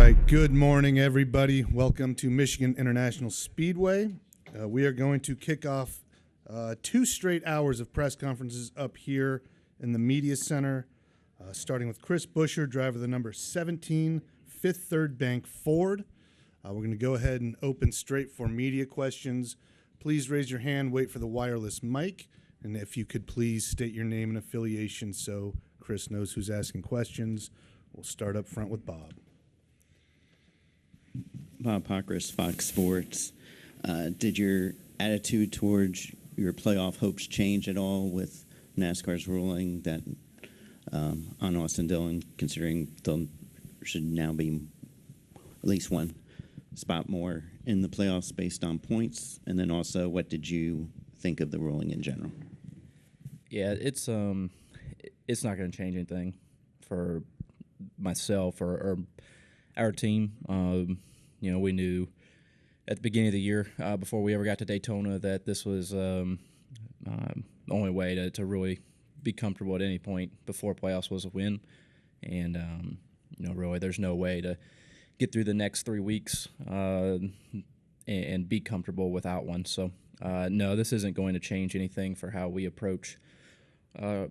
right, good morning, everybody. Welcome to Michigan International Speedway. We are going to kick off 2 straight hours of press conferences up here in the Media Center, starting with Chris Buescher, driver of the number 17 Fifth Third Bank Ford. We're going to go ahead and open straight for media questions. Please raise your hand, wait for the wireless mic, and if you could please state your name and affiliation so Chris knows who's asking questions. We'll start up front with Bob. Bob Pockris, Fox Sports. Did your attitude towards your playoff hopes change at all with NASCAR's ruling that on Austin Dillon, considering there should now be at least one spot more in the playoffs based on points? And then also, what did you think of the ruling in general? Yeah, it's not going to change anything for myself or our team. We knew at the beginning of the year, before we ever got to Daytona, that this was the only way to really be comfortable at any point before playoffs was a win. And, really there's no way to get through the next 3 weeks and be comfortable without one. So, no, this isn't going to change anything for how we approach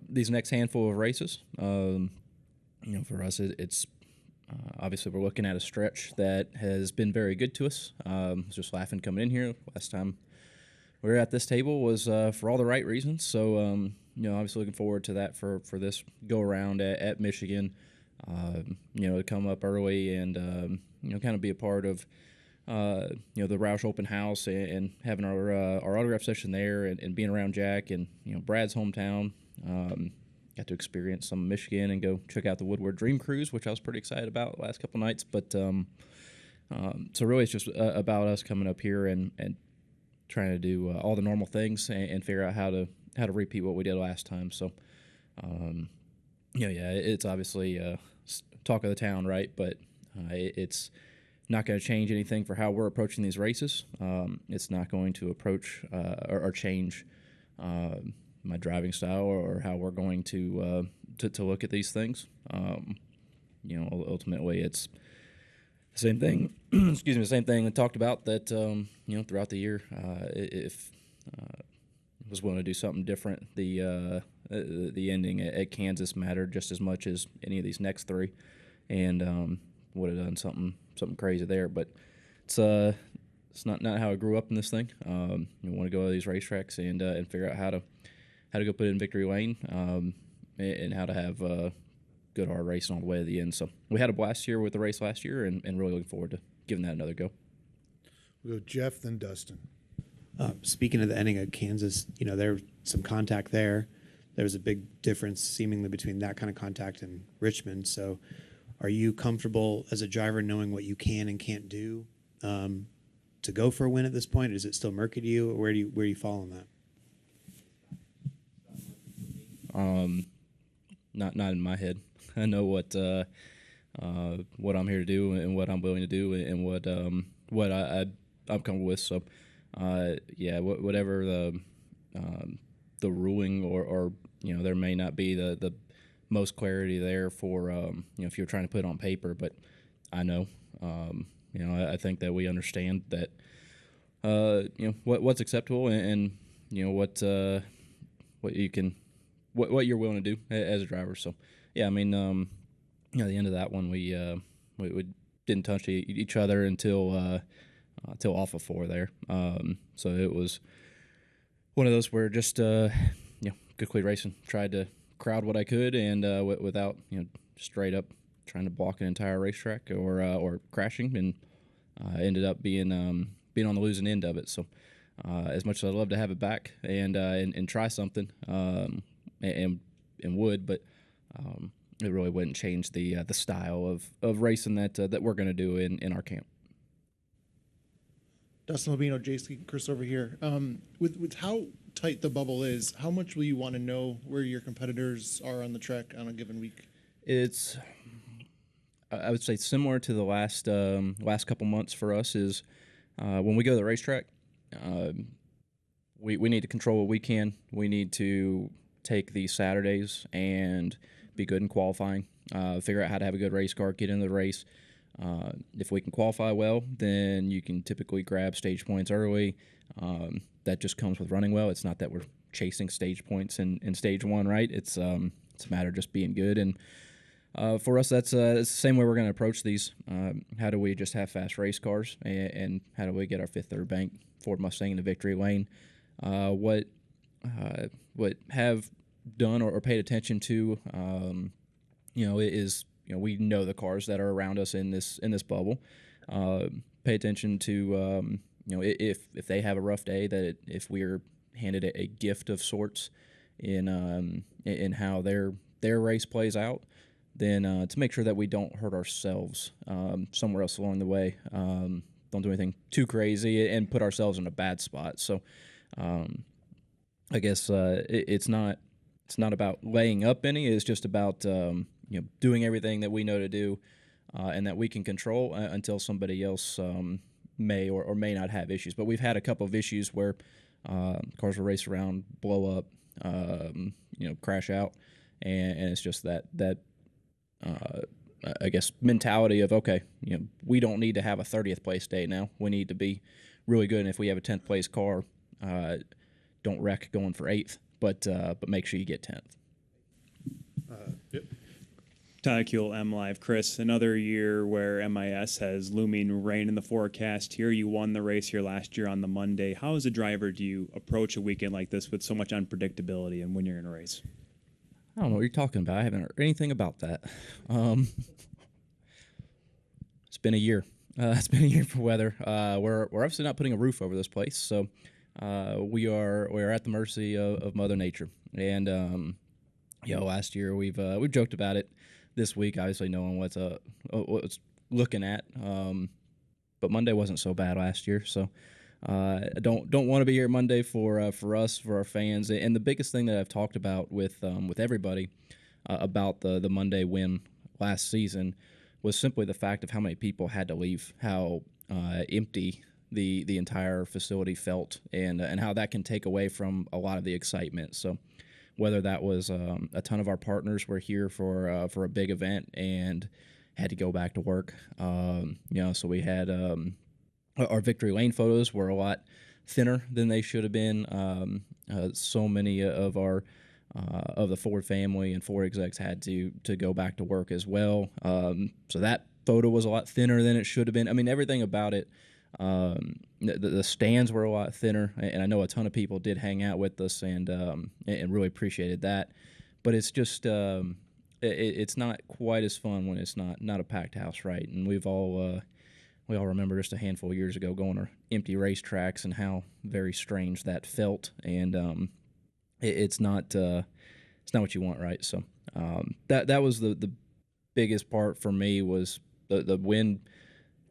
these next handful of races. For us, it's obviously we're looking at a stretch that has been very good to us. I was just laughing coming in here. Last time we were at this table was for all the right reasons. So, obviously looking forward to that for this go-around at Michigan. To come up early and, kind of be a part of, the Roush Open House and having our autograph session there and being around Jack and, Brad's hometown. Got to experience some Michigan and go check out the Woodward Dream Cruise, which I was pretty excited about the last couple nights. But so really it's just about us coming up here and trying to do all the normal things and figure out how to repeat what we did last time. So, it's obviously talk of the town, right? But it's not going to change anything for how we're approaching these races. It's not going to approach or change my driving style or how we're going to look at these things. Ultimately, it's the same thing. Excuse me, the same thing I talked about that throughout the year. If I was willing to do something different, the ending at Kansas mattered just as much as any of these next 3, and would have done something crazy there. But it's not how I grew up in this thing. You want to go to these racetracks and figure out how to go put it in victory lane, and how to have good hard racing all the way to the end. So we had a blast here with the race last year, and really looking forward to giving that another go. We'll go Jeff, then Dustin. Speaking of the ending of Kansas, there was some contact there. There was a big difference seemingly between that kind of contact and Richmond. So are you comfortable as a driver knowing what you can and can't do to go for a win at this point? Is it still murky to you, or where do you fall on that? Not in my head. I know what I'm here to do and what I'm willing to do and what I'm comfortable with. So, whatever the ruling or there may not be the most clarity there for if you're trying to put it on paper, but I know I think that we understand that what's acceptable and what you can. What you're willing to do as a driver. So, yeah, I mean, at the end of that one, we didn't touch each other until off of 4 there. So it was one of those where just good quit racing. Tried to crowd what I could and without straight up trying to block an entire racetrack or crashing, and ended up being on the losing end of it. So as much as I'd love to have it back and try something. And would, but it really wouldn't change the style of racing that we're going to do in our camp. Dustin Labino, Jason, Chris over here. With how tight the bubble is, how much will you want to know where your competitors are on the track on a given week? It's, I would say, similar to the last couple months for us is when we go to the racetrack, we need to control what we can. We need to take these Saturdays and be good in qualifying, figure out how to have a good race car, get into the race, If we can qualify well, then you can typically grab stage points early. That just comes with running well. It's not that we're chasing stage points in stage one, right? It's a matter of just being good. And for us, it's the same way we're going to approach these. How do we just have fast race cars, and how do we get our Fifth Third Bank Ford Mustang into victory lane? What have done or paid attention to, is we know the cars that are around us in this bubble. Pay attention to if they have a rough day, that if we're handed a gift of sorts in how their race plays out, then to make sure that we don't hurt ourselves somewhere else along the way. Don't do anything too crazy and put ourselves in a bad spot. So I guess it's not about laying up any. It's just about doing everything that we know to do and that we can control until somebody else may or may not have issues. But we've had a couple of issues where cars will race around, blow up, crash out, and it's just that I guess mentality of, okay, we don't need to have a 30th place day now. We need to be really good, and if we have a 10th place car, don't wreck going for 8th, but make sure you get 10th. Yep. Tyler Kuehl, M Live. Chris, another year where MIS has looming rain in the forecast here. You won the race here last year on the Monday. How, as a driver, do you approach a weekend like this with so much unpredictability and when you're in a race? I don't know what you're talking about. I haven't heard anything about that. It's been a year. It's been a year for weather. We're obviously not putting a roof over this place, so we are at the mercy of Mother Nature. And last year we've joked about it. This week, obviously knowing what's looking at, but Monday wasn't so bad last year. So I don't want to be here Monday for us, for our fans. And the biggest thing that I've talked about with everybody about the Monday win last season was simply the fact of how many people had to leave, how empty the entire facility felt, and how that can take away from a lot of the excitement. So whether that was a ton of our partners were here for a big event and had to go back to work, so we had our victory lane photos were a lot thinner than they should have been. So many of our of the Ford family and Ford execs had to go back to work as well. So that photo was a lot thinner than it should have been. I mean, everything about it. The stands were a lot thinner, and I know a ton of people did hang out with us and really appreciated that. But it's just it's not quite as fun when it's not a packed house, right? And we all remember just a handful of years ago going to empty racetracks and how very strange that felt. And it's not what you want, right? So that was the biggest part for me. Was the win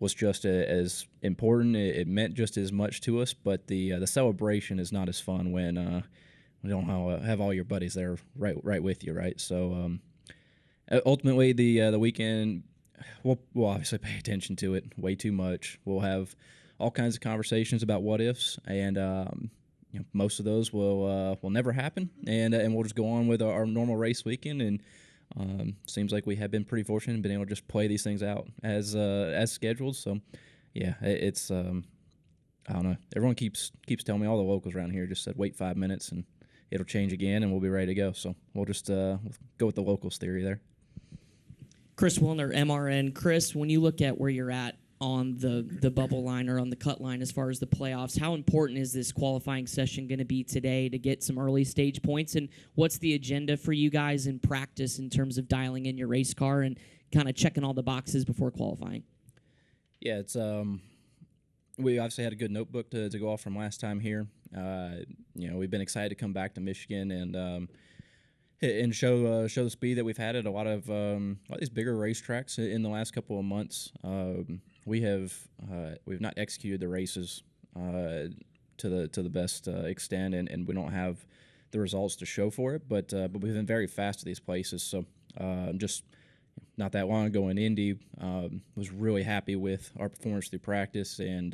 was just as important. It meant just as much to us, but the celebration is not as fun when you don't have all your buddies there right with you, right? So ultimately, the weekend, we'll obviously pay attention to it way too much. We'll have all kinds of conversations about what ifs, and most of those will never happen, and we'll just go on with our normal race weekend. And seems like we have been pretty fortunate and been able to just play these things out as scheduled. So, yeah, it's I don't know. Everyone keeps telling me, all the locals around here just said wait 5 minutes and it'll change again and we'll be ready to go. So we'll just we'll go with the locals theory there. Chris Wilner, MRN. Chris, when you look at where you're at on the bubble line or on the cut line as far as the playoffs, how important is this qualifying session going to be today to get some early stage points, and what's the agenda for you guys in practice in terms of dialing in your race car and kind of checking all the boxes before qualifying? Yeah, it's we obviously had a good notebook to go off from last time here. We've been excited to come back to Michigan and show the speed that we've had at a lot of these bigger racetracks in the last couple of months. We've not executed the races to the best extent, and we don't have the results to show for it. But we've been very fast at these places. So just not that long ago in Indy, was really happy with our performance through practice, and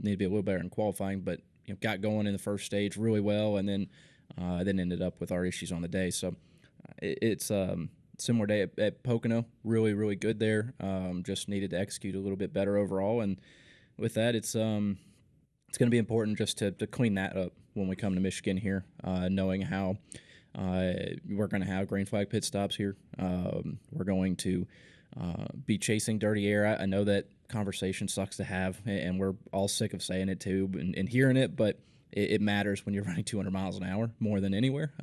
need to be a little better in qualifying. But got going in the first stage really well, and then ended up with our issues on the day. So it's similar day at Pocono. Really, really good there. Just needed to execute a little bit better overall, and with that, it's going to be important just to clean that up when we come to Michigan here, knowing how we're going to have green flag pit stops here. We're going to be chasing dirty air. I know that conversation sucks to have, and we're all sick of saying it too and hearing it, but it matters when you're running 200 miles an hour more than anywhere.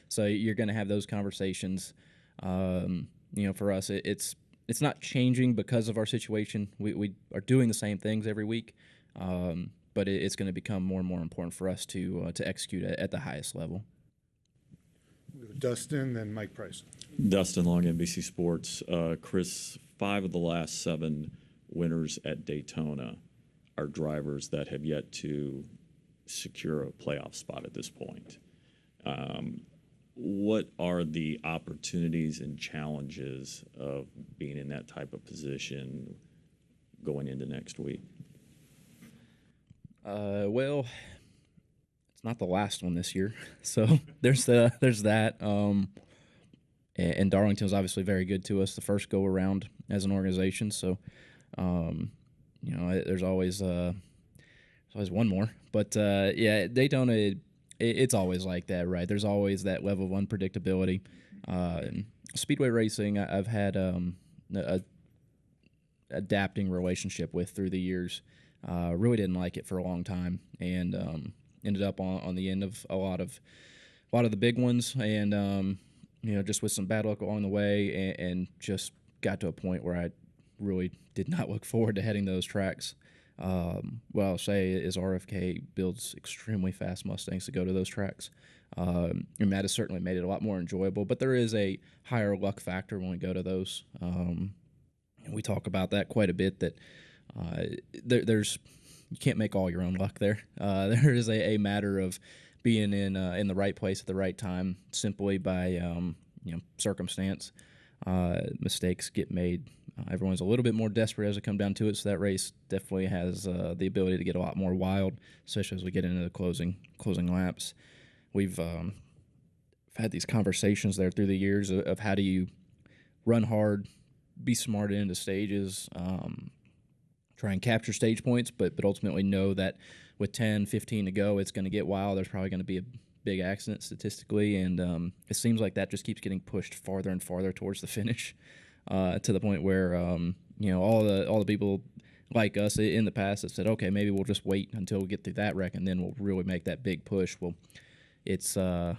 So you're going to have those conversations. For us, it's not changing because of our situation. We are doing the same things every week, but it's going to become more and more important for us to execute at the highest level. Dustin, then Mike Price. Dustin Long, NBC Sports. Chris, 5 of the last 7 winners at Daytona are drivers that have yet to secure a playoff spot at this point. What are the opportunities and challenges of being in that type of position going into next week? Well, it's not the last one this year, so there's that. And Darlington was obviously very good to us the first go around as an organization. So, there's always one more. But Daytona, it's always like that, right? There's always that level of unpredictability. Speedway racing, I've had a adapting relationship with through the years. Really didn't like it for a long time, and ended up on the end of a lot of the big ones, and just with some bad luck along the way, and just got to a point where I really did not look forward to heading those tracks. What I'll say is RFK builds extremely fast Mustangs to go to those tracks. And that has certainly made it a lot more enjoyable, but there is a higher luck factor when we go to those. And we talk about that quite a bit, that there's you can't make all your own luck there. There is a matter of being in the right place at the right time, simply by circumstance. Mistakes get made. Everyone's a little bit more desperate as it comes down to it, so that race definitely has the ability to get a lot more wild, especially as we get into the closing laps. We've had these conversations there through the years of how do you run hard, be smart into stages, try and capture stage points, but ultimately know that with 10, 15 to go, it's going to get wild. There's probably going to be a big accident statistically, and it seems like that just keeps getting pushed farther and farther towards the finish, to the point where all the people like us in the past have said, okay, maybe we'll just wait until we get through that wreck and then we'll really make that big push. Well, it's kind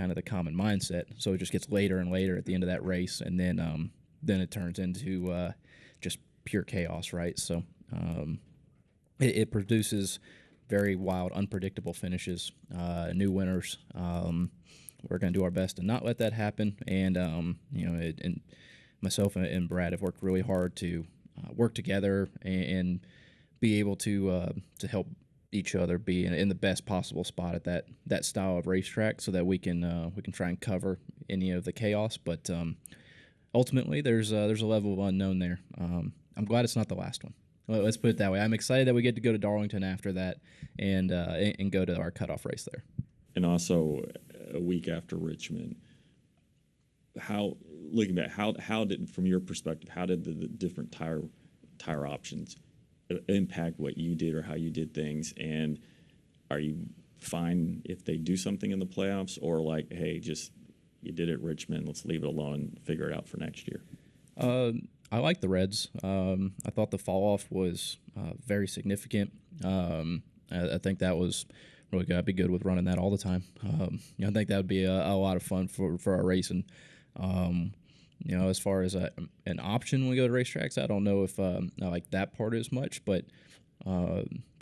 of the common mindset, so it just gets later and later at the end of that race, and then it turns into just pure chaos, right? So it produces very wild, unpredictable finishes, new winners. We're going to do our best to not let that happen, and and myself and Brad have worked really hard to work together and be able to help each other be in the best possible spot at that style of racetrack, so that we can try and cover any of the chaos. But ultimately, there's a level of unknown there. I'm glad it's not the last one. Let's put it that way. I'm excited that we get to go to Darlington after that and go to our cutoff race there. And also, a week after Richmond, looking back, how did, from your perspective, how did the different tire options impact what you did or how you did things? And are you fine if they do something in the playoffs, or like, hey, just you did it at Richmond, let's leave it alone and figure it out for next year? I like the Reds. I thought the fall off was very significant. I think that was really good. I'd be good with running that all the time. I think that would be a lot of fun for our racing. As far as an option when we go to racetracks, I don't know if I like that part as much, but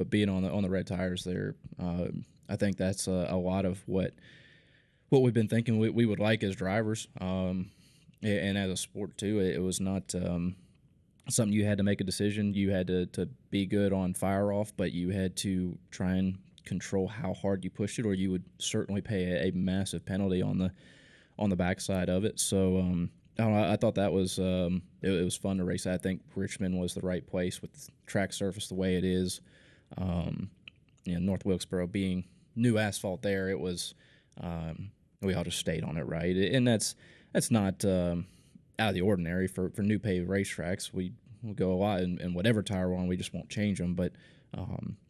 being on the red tires there, I think that's a lot of what we've been thinking we would like as drivers. And as a sport too, it was not something you had to make a decision. You had to be good on fire off, but you had to try and control how hard you pushed it, or you would certainly pay a massive penalty on the backside of it. So I don't know, I thought that was it was fun to race. I think Richmond was the right place with the track surface the way it is. North Wilkesboro being new asphalt there, it was we all just stayed on it, right? And that's That's not out of the ordinary for new paved racetracks. We'll go a lot in whatever tire we're on. We just won't change them. But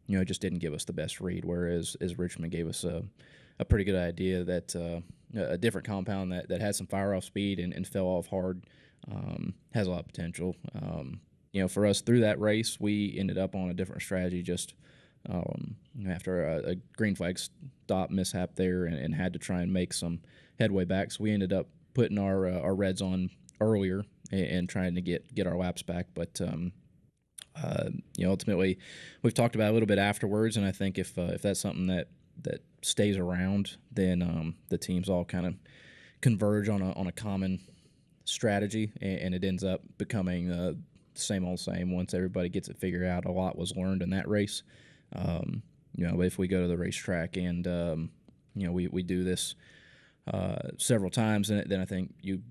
it just didn't give us the best read. Whereas Richmond gave us a pretty good idea that a different compound that had some fire off speed and fell off hard has a lot of potential. For us through that race, we ended up on a different strategy. Just after a green flag stop mishap there, and had to try and make some headway back. So we ended up putting our reds on earlier and trying to get our laps back. But ultimately, we've talked about it a little bit afterwards, and I think if that's something that stays around, then the teams all kind of converge on a common strategy, and it ends up becoming the same old same. Once everybody gets it figured out, a lot was learned in that race. If we go to the racetrack and we do this several times, then I think you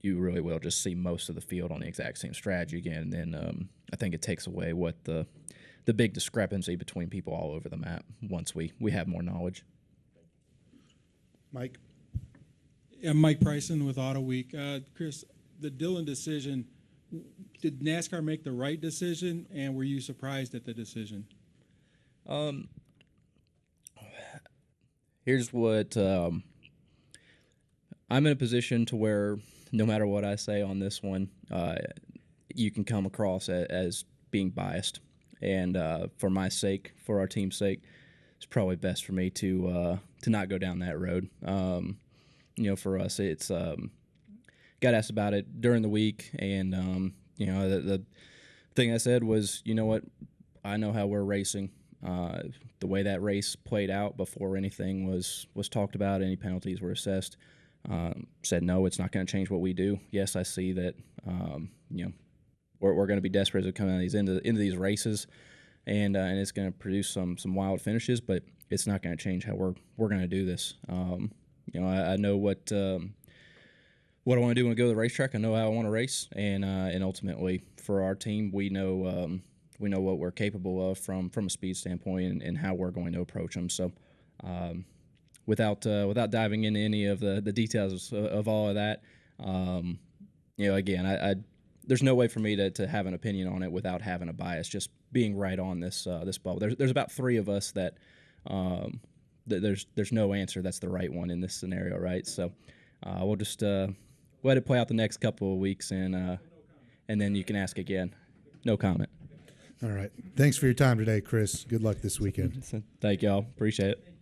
really will just see most of the field on the exact same strategy again. And then I think it takes away what the big discrepancy between people all over the map once we have more knowledge. Mike? I'm Mike Bryson with Auto Week. Chris, the Dillon decision, did NASCAR make the right decision, and were you surprised at the decision? Here's what I'm in a position to where no matter what I say on this one, you can come across as being biased. And for my sake, for our team's sake, it's probably best for me to not go down that road. For us, it's got asked about it during the week, and the thing I said was, you know what, I know how we're racing. The way that race played out before anything was talked about, any penalties were assessed. Said no, it's not going to change what we do. Yes, I see that. We're going to be desperate to come out of these into these races, and it's going to produce some wild finishes, but it's not going to change how we're going to do this. I know what I want to do when I go to the racetrack. I know how I want to race, and ultimately for our team, we know what we're capable of from a speed standpoint and how we're going to approach them. So, without diving into any of the details of all of that, again, there's no way for me to have an opinion on it without having a bias. Just being right on this bubble. There's about three of us that there's no answer that's the right one in this scenario, right? So we'll just let it play out the next couple of weeks, and then you can ask again. No comment. All right. Thanks for your time today, Chris. Good luck this weekend. Thank y'all. Appreciate it.